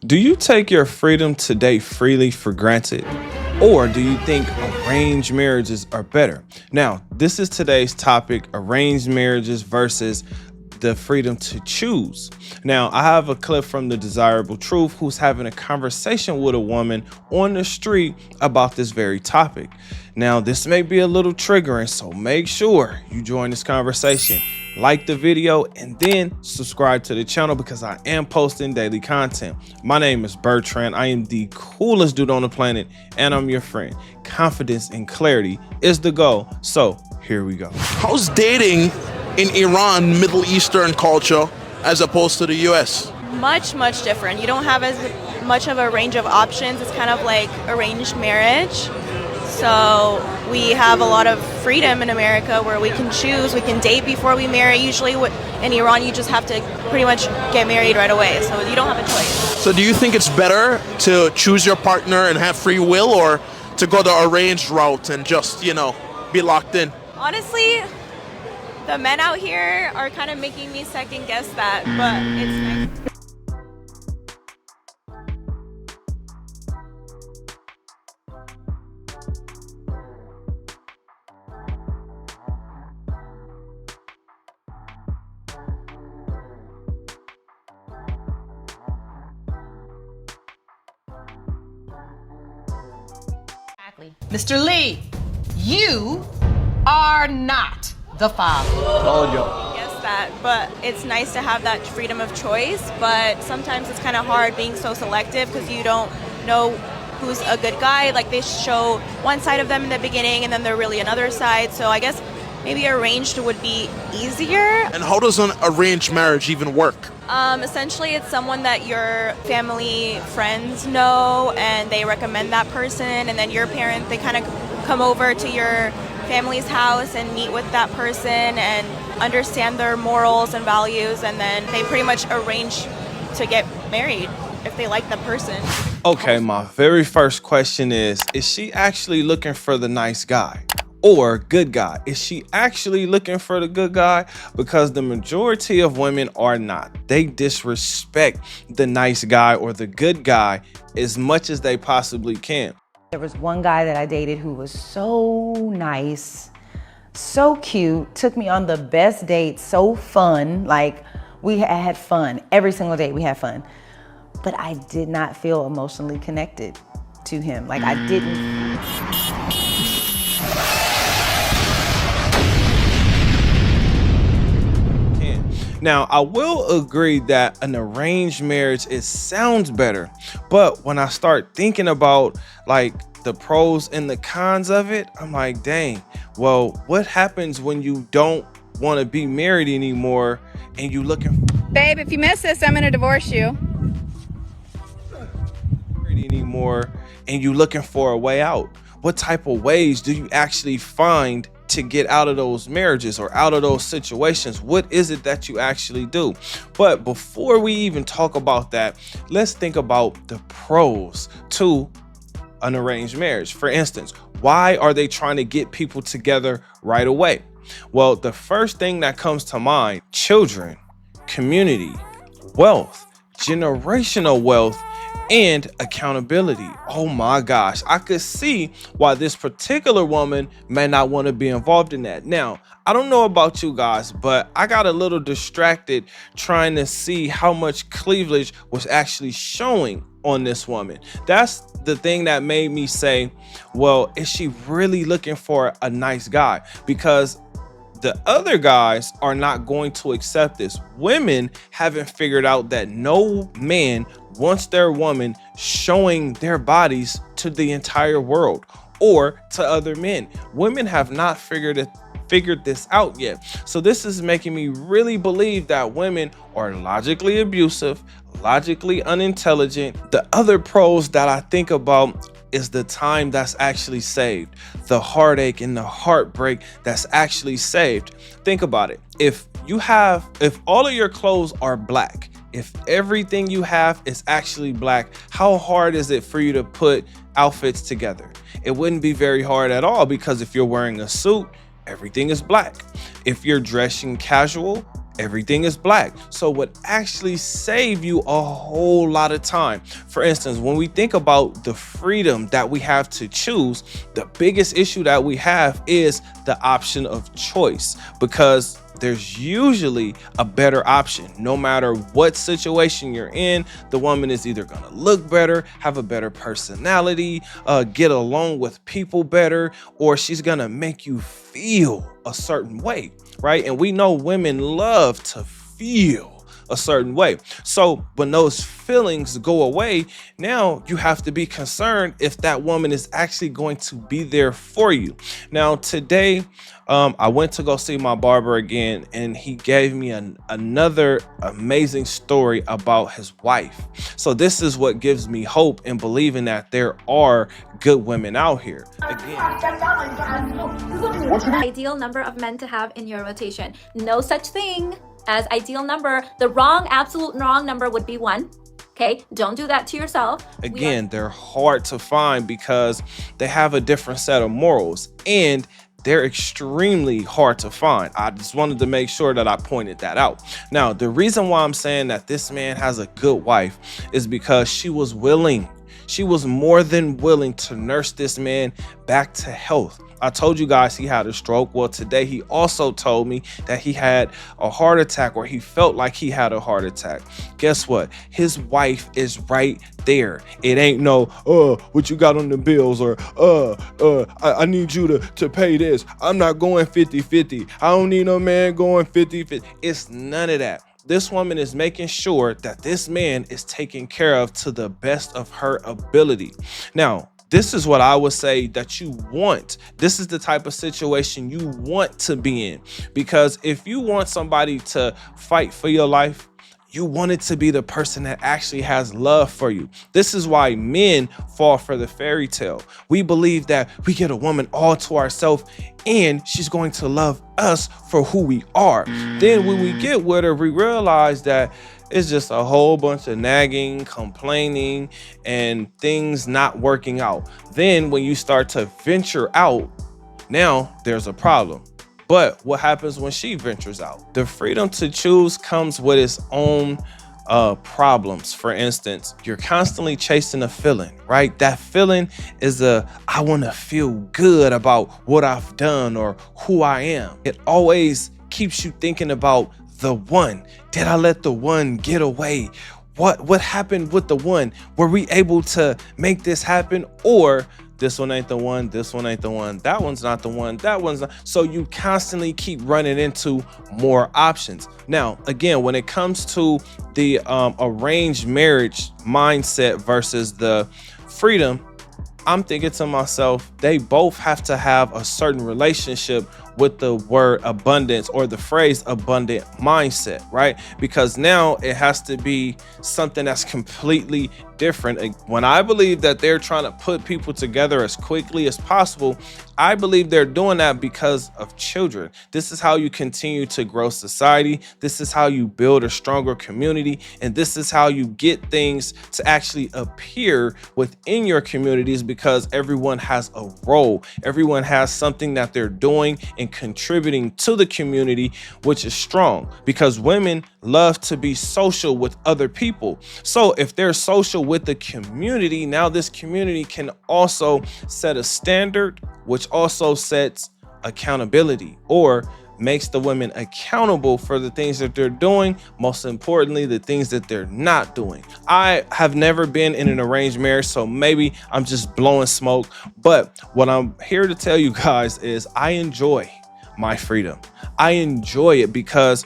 Do you take your freedom to date freely for granted? Or do you think arranged marriages are better? Now, this is today's topic, arranged marriages versus the freedom to choose. Now, I have a clip from The Desirable Truth who's having a conversation with a woman on the street about this very topic. Now, this may be a little triggering, so make sure you join this conversation. Like the video and then subscribe to the channel because I am posting daily content. My name is Bertrand. I am the coolest dude on the planet and I'm your friend. Confidence and clarity is the goal. So here we go. How's dating in Iran, Middle Eastern culture, as opposed to the US? Much different. You don't have as much of a range of options. It's kind of like arranged marriage. So we have a lot of freedom in America where we can choose, we can date before we marry. Usually in Iran, you just have to pretty much get married right away. So you don't have a choice. So do you think it's better to choose your partner and have free will, or to go the arranged route and just, be locked in? Honestly, the men out here are kind of making me second guess that, but it's nice. Mr. Lee, you are not the father. Guess that, but it's nice to have that freedom of choice, but sometimes it's kind of hard being so selective because you don't know who's a good guy. Like, they show one side of them in the beginning and then they're really another side. So I guess maybe arranged would be easier. And how does an arranged marriage even work? Essentially, it's someone that your family friends know and they recommend that person, and then your parents, they kind of come over to your family's house and meet with that person and understand their morals and values, and then they pretty much arrange to get married if they like the person. Okay, my very first question is she actually looking for the nice guy or good guy? Is she actually looking for the good guy? Because the majority of women are not. They disrespect the nice guy or the good guy as much as they possibly can. There was one guy that I dated who was so nice, so cute, took me on the best dates, so fun. Like, we had fun. Every single date we had fun. But I did not feel emotionally connected to him. Like, I didn't. Now, I will agree that an arranged marriage, it sounds better, but when I start thinking about like the pros and the cons of it, I'm like, dang, well, what happens when you don't want to be married anymore and you looking Babe, if you miss this, I'm gonna divorce you. anymore and you looking for a way out? What type of ways do you actually find to get out of those marriages or out of those situations? What is it that you actually do? But before we even talk about that, let's think about the pros to an arranged marriage. For instance, why are they trying to get people together right away? Well, the first thing that comes to mind: children, community, wealth, generational wealth, and accountability. Oh my gosh, I could see why this particular woman may not want to be involved in that. Now, I don't know about you guys, but I got a little distracted trying to see how much cleavage was actually showing on this woman. That's the thing that made me say, well, is she really looking for a nice guy? Because the other guys are not going to accept this. Women haven't figured out that no man wants their woman showing their bodies to the entire world or to other men. Women have not figured this out yet. So this is making me really believe that women are logically abusive, logically unintelligent. The other pros that I think about is the time that's actually saved, the heartache and the heartbreak that's actually saved. Think about it. If all of your clothes are black, if everything you have is actually black, how hard is it for you to put outfits together? It wouldn't be very hard at all, because if you're wearing a suit, everything is black. If you're dressing casual, everything is black. So it would actually save you a whole lot of time. For instance, when we think about the freedom that we have to choose, the biggest issue that we have is the option of choice, because there's usually a better option. No matter what situation you're in, the woman is either gonna look better, have a better personality, get along with people better, or she's gonna make you feel a certain way, right? And we know women love to feel a certain way. So when those feelings go away, now you have to be concerned if that woman is actually going to be there for you. Now today, I went to go see my barber again, and he gave me another amazing story about his wife. So this is what gives me hope in believing that there are good women out here. What's the ideal number of men to have in your rotation? No such thing as ideal number. The absolute wrong number would be 1. Okay, don't do that to yourself. Again, they're hard to find because they have a different set of morals, and they're extremely hard to find. I just wanted to make sure that I pointed that out. Now, the reason why I'm saying that this man has a good wife is because she was willing. She was more than willing to nurse this man back to health. I told you guys he had a stroke. Well, today he also told me that he had a heart attack, or he felt like he had a heart attack. Guess what? His wife is right there. It ain't no, what you got on the bills, or I need you to pay this. I'm not going 50-50. I don't need no man going 50-50. It's none of that. This woman is making sure that this man is taken care of to the best of her ability. Now, this is what I would say that you want. This is the type of situation you want to be in, because if you want somebody to fight for your life, you want it to be the person that actually has love for you. This is why men fall for the fairy tale. We believe that we get a woman all to ourselves and she's going to love us for who we are. Then when we get with her, we realize that it's just a whole bunch of nagging, complaining, and things not working out. Then when you start to venture out, now there's a problem. But what happens when she ventures out? The freedom to choose comes with its own problems. For instance, you're constantly chasing a feeling, right? That feeling is I want to feel good about what I've done or who I am. It always keeps you thinking about the one. Did I let the one get away? What happened with the one? Were we able to make this happen? Or this one ain't the one, this one ain't the one, that one's not the one, that one's not. So you constantly keep running into more options. Now, again, when it comes to the arranged marriage mindset versus the freedom, I'm thinking to myself, they both have to have a certain relationship with the word abundance, or the phrase abundant mindset, right? Because now it has to be something that's completely different. When I believe that they're trying to put people together as quickly as possible, I believe they're doing that because of children. This is how you continue to grow society. This is how you build a stronger community. And this is how you get things to actually appear within your communities, because everyone has a role. Everyone has something that they're doing and contributing to the community, which is strong, because women love to be social with other people. So if they're social with the community, now this community can also set a standard, which also sets accountability, or makes the women accountable for the things that they're doing. Most importantly, the things that they're not doing. I have never been in an arranged marriage, so maybe I'm just blowing smoke. But what I'm here to tell you guys is I enjoy my freedom. I enjoy it because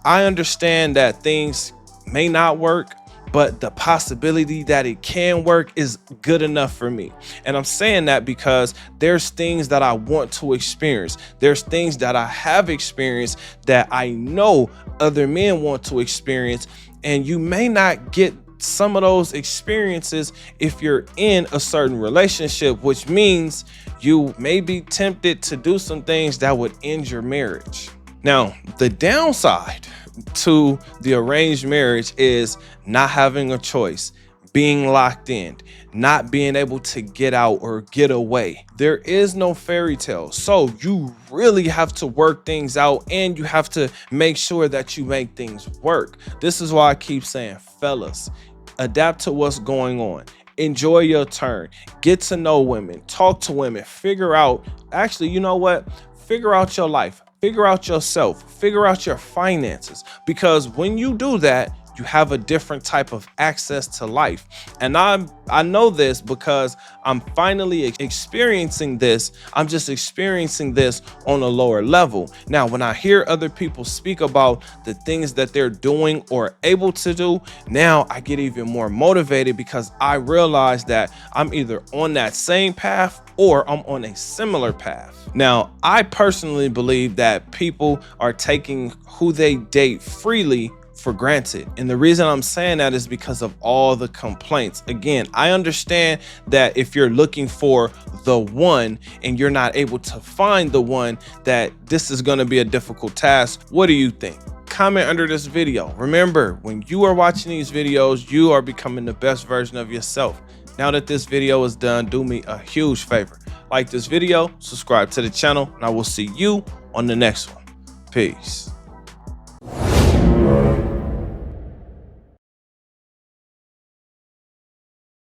I understand that things may not work, but the possibility that it can work is good enough for me. And I'm saying that because there's things that I want to experience. There's things that I have experienced that I know other men want to experience. And you may not get some of those experiences if you're in a certain relationship, which means you may be tempted to do some things that would end your marriage. Now, the downside to the arranged marriage is not having a choice, being locked in, not being able to get out or get away. There is no fairy tale. So you really have to work things out, and you have to make sure that you make things work. This is why I keep saying, fellas, adapt to what's going on. Enjoy your turn. Get to know women. Talk to women. Figure out, actually, you know what? Figure out your life. Figure out yourself. Figure out your finances. Because when you do that, you have a different type of access to life. And I know this because I'm finally experiencing this. I'm just experiencing this on a lower level. Now, when I hear other people speak about the things that they're doing or able to do, now I get even more motivated because I realize that I'm either on that same path or I'm on a similar path. Now, I personally believe that people are taking who they date freely for granted. And the reason I'm saying that is because of all the complaints. Again, I understand that if you're looking for the one and you're not able to find the one, that this is going to be a difficult task. What do you think? Comment under this video. Remember, when you are watching these videos, you are becoming the best version of yourself. Now that this video is done, do me a huge favor. Like this video, subscribe to the channel, and I will see you on the next one. Peace.